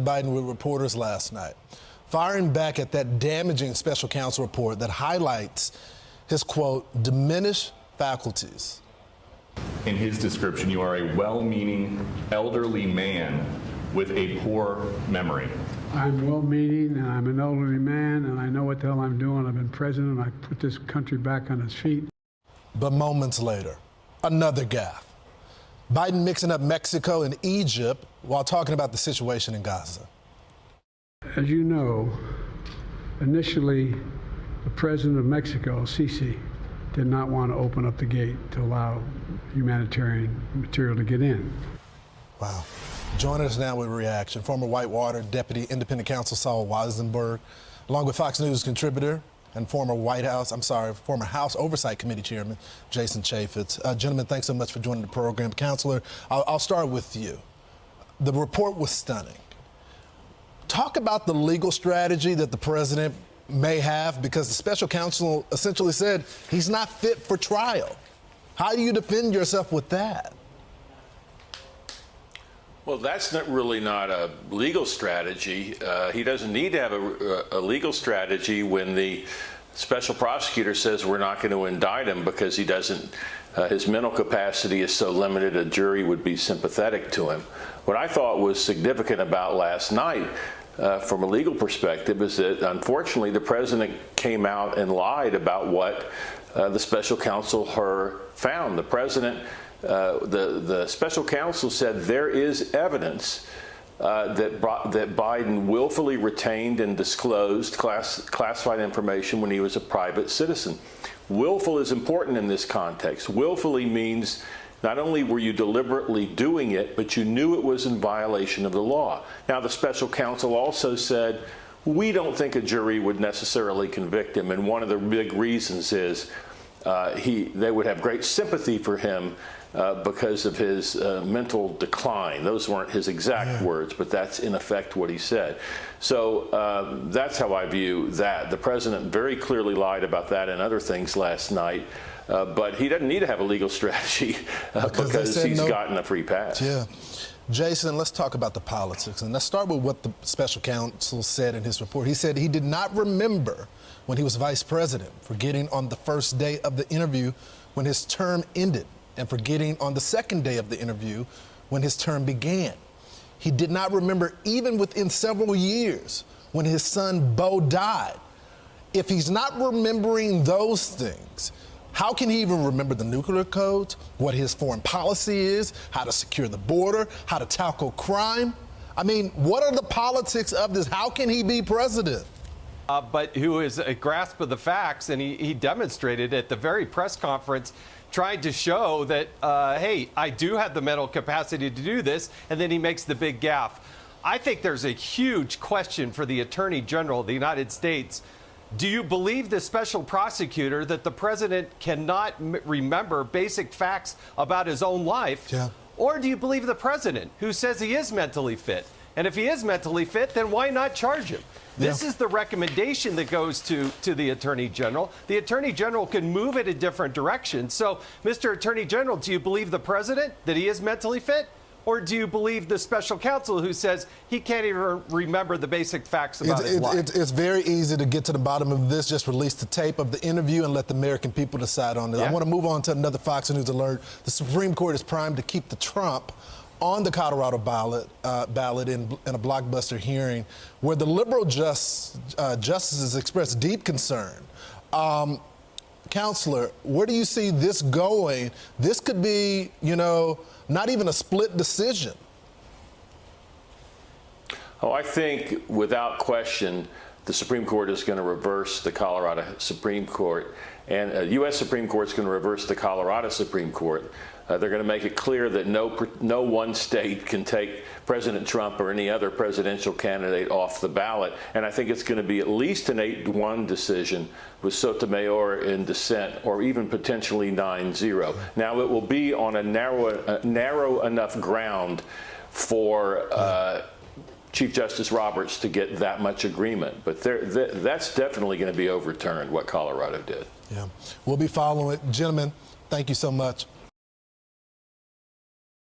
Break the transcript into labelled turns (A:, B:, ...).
A: Biden with reporters last night, firing back at that damaging special counsel report that highlights his, quote, diminished faculties.
B: In his description, you are a well-meaning elderly man with a poor memory.
C: I'm well-meaning, and I'm an elderly man, and I know what the hell I'm doing. I've been president, and I put this country back on its feet.
A: But moments later, another gaffe. Biden mixing up Mexico and Egypt while talking about the situation in Gaza.
C: As you know, initially, the president of Mexico, Sisi, did not want to open up the gate to allow humanitarian material to get in.
A: Wow. Joining us now with reaction, former Whitewater Deputy Independent Counsel Saul Weisenberg, along with Fox News contributor and former House Oversight Committee Chairman Jason Chaffetz. Gentlemen, thanks so much for joining the program. Counselor, I'll start with you. The report was stunning. Talk about the legal strategy that the president may have, because the special counsel essentially said he's not fit for trial. How do you defend yourself with that?
D: Well, that's not a legal strategy. He doesn't need to have a legal strategy when the special prosecutor says we're not going to indict him because he doesn't, his mental capacity is so limited a jury would be sympathetic to him. What I thought was significant about last night from a legal perspective is that unfortunately the president came out and lied about what the special counsel found. The president the special counsel said there is evidence that Biden willfully retained and disclosed classified information when he was a private citizen. Willful is important in this context. Willfully means not only were you deliberately doing it, but you knew it was in violation of the law. Now, the special counsel also said, we don't think a jury would necessarily convict him, and one of the big reasons is they would have great sympathy for him because of his mental decline. Those weren't his exact words, but that's in effect what he said. So that's how I view that. The president very clearly lied about that and other things last night, but he doesn't need to have a legal strategy because he's gotten a free pass.
A: Yeah. Jason, let's talk about the politics, and let's start with what the special counsel said in his report. He said he did not remember when he was vice president forgetting on the first day of the interview when his term ended, and forgetting on the second day of the interview when his term began. He did not remember even within several years when his son Beau died. If he's not remembering those things, how can he even remember the nuclear codes, what his foreign policy is, how to secure the border, how to tackle crime? I mean, what are the politics of this? How can he be president?
E: But who is a grasp of the facts, and he demonstrated at the very press conference, trying to show that, hey, I do have the mental capacity to do this, and then he makes the big gaffe. I think there's a huge question for the Attorney General of the United States. Do you believe the special prosecutor that the president cannot remember basic facts about his own life?
A: Yeah.
E: Or do you believe the president, who says he is mentally fit? And if he is mentally fit, then why not charge him? This is the recommendation that goes to the Attorney General. The Attorney General can move it a different direction. So, Mr. Attorney General, do you believe the president that he is mentally fit? Or do you believe the special counsel who says he can't even remember the basic facts about his life?
A: It's very easy to get to the bottom of this. Just release the tape of the interview and let the American people decide on it. I want to move on to another Fox News alert. The Supreme Court is primed to keep the Trump on the Colorado ballot in a blockbuster hearing where the liberal justices expressed deep concern. Counselor, where do you see this going? This could be, not even a split decision.
D: Oh, I think without question, the Supreme Court is going to reverse the Colorado Supreme Court, and the U.S. Supreme Court is going to reverse the Colorado Supreme Court. They're going to make it clear that no one state can take President Trump or any other presidential candidate off the ballot. And I think it's going to be at least an 8-1 decision with Sotomayor in dissent, or even potentially 9-0. Now, it will be on a narrow enough ground for Chief Justice Roberts to get that much agreement. But that's definitely going to be overturned, what Colorado did.
A: Yeah, we'll be following it. Gentlemen, thank you so much.